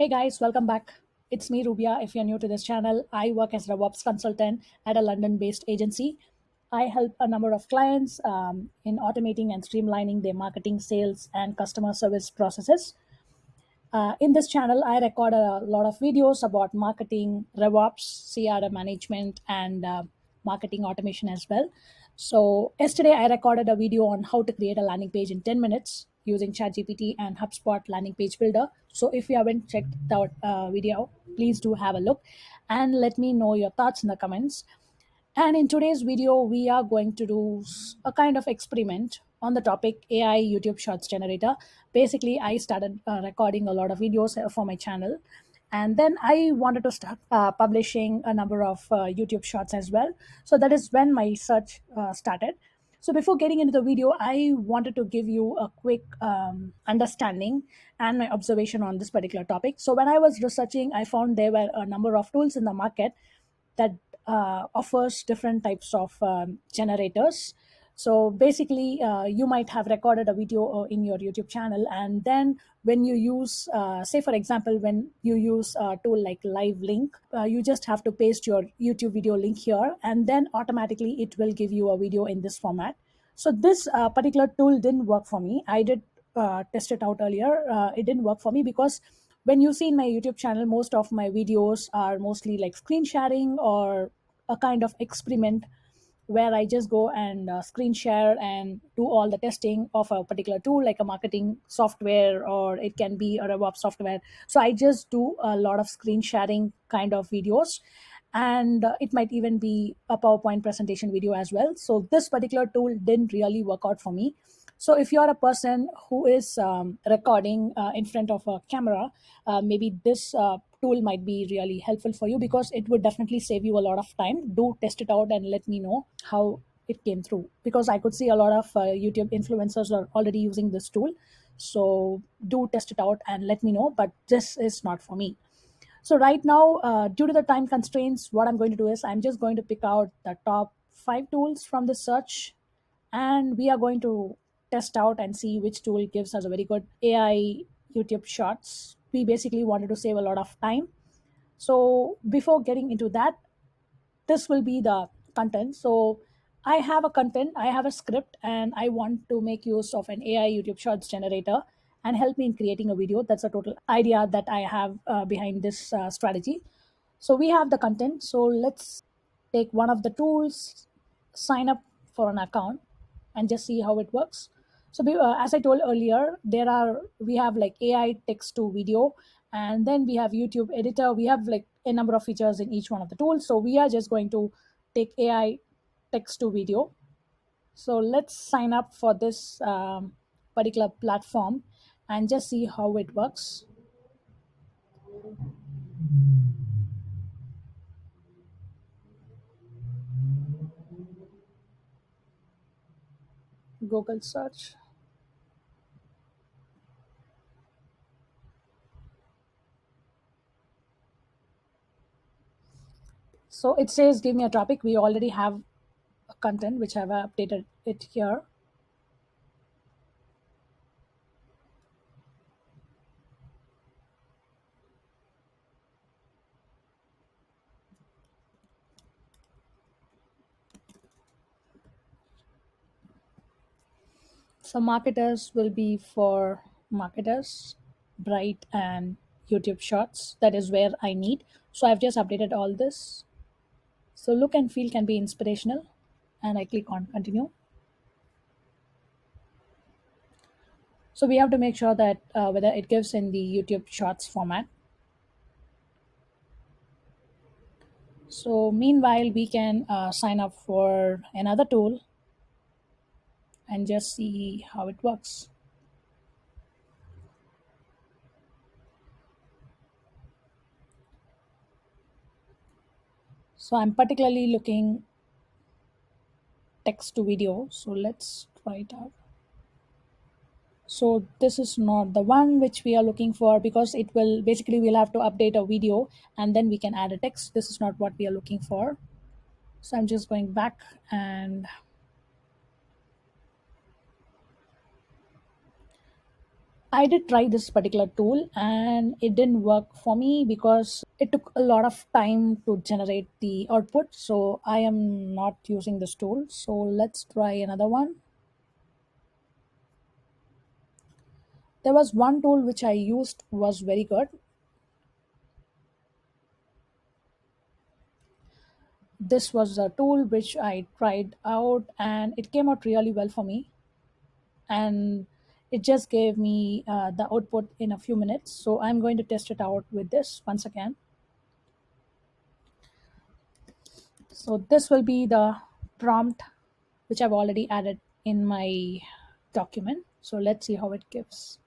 Hey guys, welcome back. It's me, Rubia. If you're new to this channel, I work as a DevOps consultant at a London based agency. I help a number of clients in automating and streamlining their marketing, sales, and customer service processes. In this channel, I record a lot of videos about marketing, RevOps, CRM management, and marketing automation as well. So, yesterday I recorded a video on how to create a landing page in 10 minutes using ChatGPT and HubSpot landing page builder. So, if you haven't checked that video, please do have a look and let me know your thoughts in the comments. And in today's video, we are going to do a kind of experiment on the topic AI YouTube Shorts Generator. Basically, I started recording a lot of videos for my channel. And then I wanted to start publishing a number of YouTube Shorts as well. So that is when my search started. So before getting into the video, I wanted to give you a quick understanding and my observation on this particular topic. So when I was researching, I found there were a number of tools in the market that offers different types of generators. So basically, you might have recorded a video in your YouTube channel, and then when you use, say for example, when you use a tool like Live Link, you just have to paste your YouTube video link here, and then automatically it will give you a video in this format. So this particular tool didn't work for me. I did test it out earlier. It didn't work for me because when you see in my YouTube channel, most of my videos are mostly like screen sharing or a kind of experiment where I just go and screen share and do all the testing of a particular tool, like a marketing software, or it can be a RevOps software. So I just do a lot of screen sharing kind of videos. And it might even be a PowerPoint presentation video as well. So this particular tool didn't really work out for me. So if you're a person who is recording in front of a camera, maybe this tool might be really helpful for you because it would definitely save you a lot of time. Do test it out and let me know how it came through, because I could see a lot of YouTube influencers are already using this tool. So do test it out and let me know, but this is not for me. So right now, due to the time constraints, what I'm going to do is I'm just going to pick out the top 5 tools from the search, and we are going to test out and see which tool gives us a very good AI YouTube Shorts. We basically wanted to save a lot of time. So before getting into that, this will be the content. So I have a content, I have a script, and I want to make use of an AI YouTube Shorts generator and help me in creating a video. That's a total idea that I have behind this strategy. So we have the content. So let's take one of the tools, sign up for an account, and just see how it works. So as I told earlier, we have like AI text to video, and then we have YouTube editor. We have like a number of features in each one of the tools. So we are just going to take AI text to video. So let's sign up for this particular platform and just see how it works. Google search. So it says give me a topic. We already have a content which I've updated it here. So marketers will be for marketers, Bright and YouTube Shorts. That is where I need. So I've just updated all this. So look and feel can be inspirational, and I click on continue. So we have to make sure that whether it gives in the YouTube Shorts format. So meanwhile, we can sign up for another tool and just see how it works. So I'm particularly looking text to video. So let's try it out. So this is not the one which we are looking for, because it will basically we'll have to update a video and then we can add a text. This is not what we are looking for. So I'm just going back, and I did try this particular tool and it didn't work for me because it took a lot of time to generate the output. So I am not using this tool. So let's try another one. There was one tool which I used was very good. This was a tool which I tried out and it came out really well for me. And it just gave me the output in a few minutes. So I'm going to test it out with this once again. So this will be the prompt which I've already added in my document. So let's see how it gives.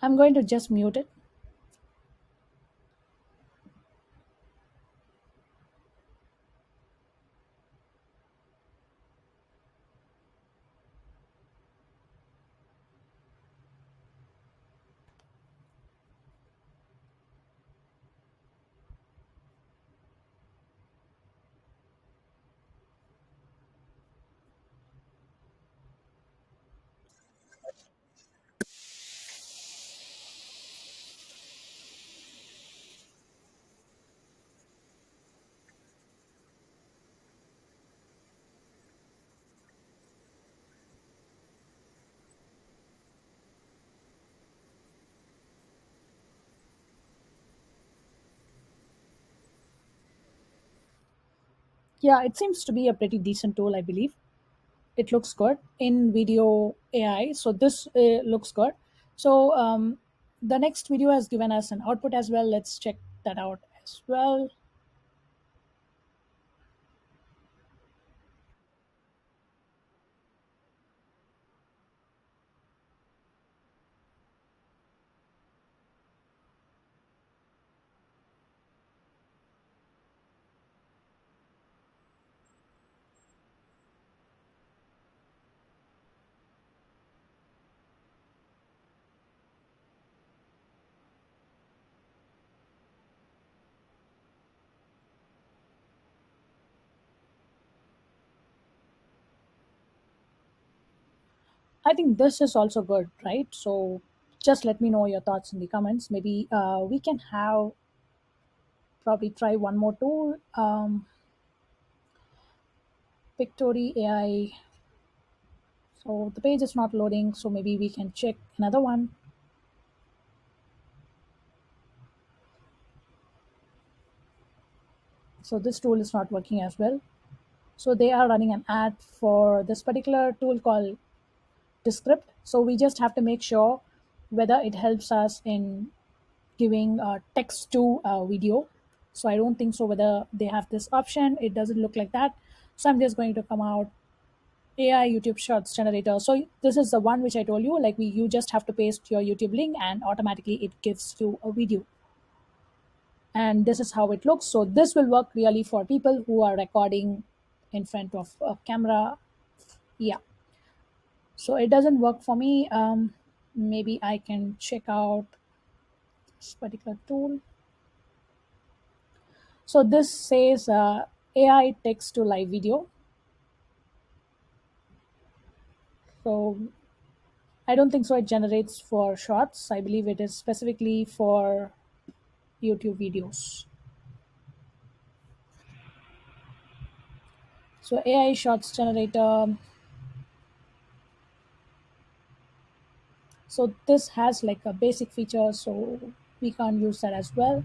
I'm going to just mute it. Yeah, it seems to be a pretty decent tool, I believe. It looks good in video AI. So this looks good. So the next video has given us an output as well. Let's check that out as well. I think this is also good, right? So just let me know your thoughts in the comments. Maybe we can have probably try one more tool, Pictory AI. So the page is not loading, so maybe we can check another one. So this tool is not working as well. So they are running an ad for this particular tool called Descript. So we just have to make sure whether it helps us in giving text to a video. So I don't think so whether they have this option. It doesn't look like that. So I'm just going to come out AI YouTube Shorts generator. So this is the one which I told you. Like you just have to paste your YouTube link and automatically it gives you a video. And this is how it looks. So this will work really for people who are recording in front of a camera. Yeah. So it doesn't work for me. Maybe I can check out this particular tool. So this says AI text to live video. So I don't think so. It generates for shorts. I believe it is specifically for YouTube videos. So AI shorts generator. So this has like a basic feature. So we can't use that as well.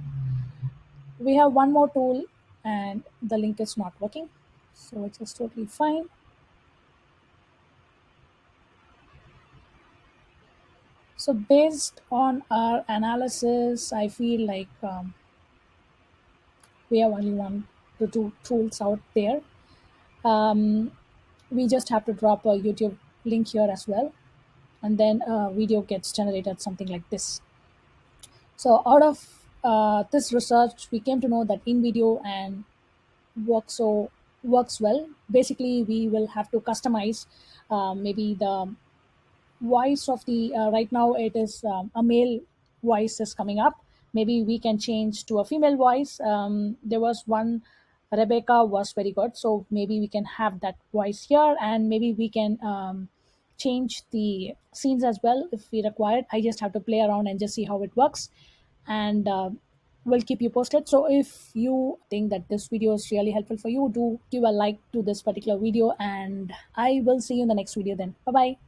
We have one more tool, and the link is not working. So it's just totally fine. So based on our analysis, I feel like we have only one the two tools out there. Um, we just have to drop a YouTube link here as well, and then a video gets generated something like this. So out of this research, we came to know that in video and works well. Basically, we will have to customize maybe the voice of the right now it is a male voice is coming up. Maybe we can change to a female voice. There was one, Rebecca was very good, so maybe we can have that voice here, and maybe we can change the scenes as well if we require it. I just have to play around and just see how it works, and we'll keep you posted. So if you think that this video is really helpful for you, do give a like to this particular video, and I will see you in the next video then. Bye bye.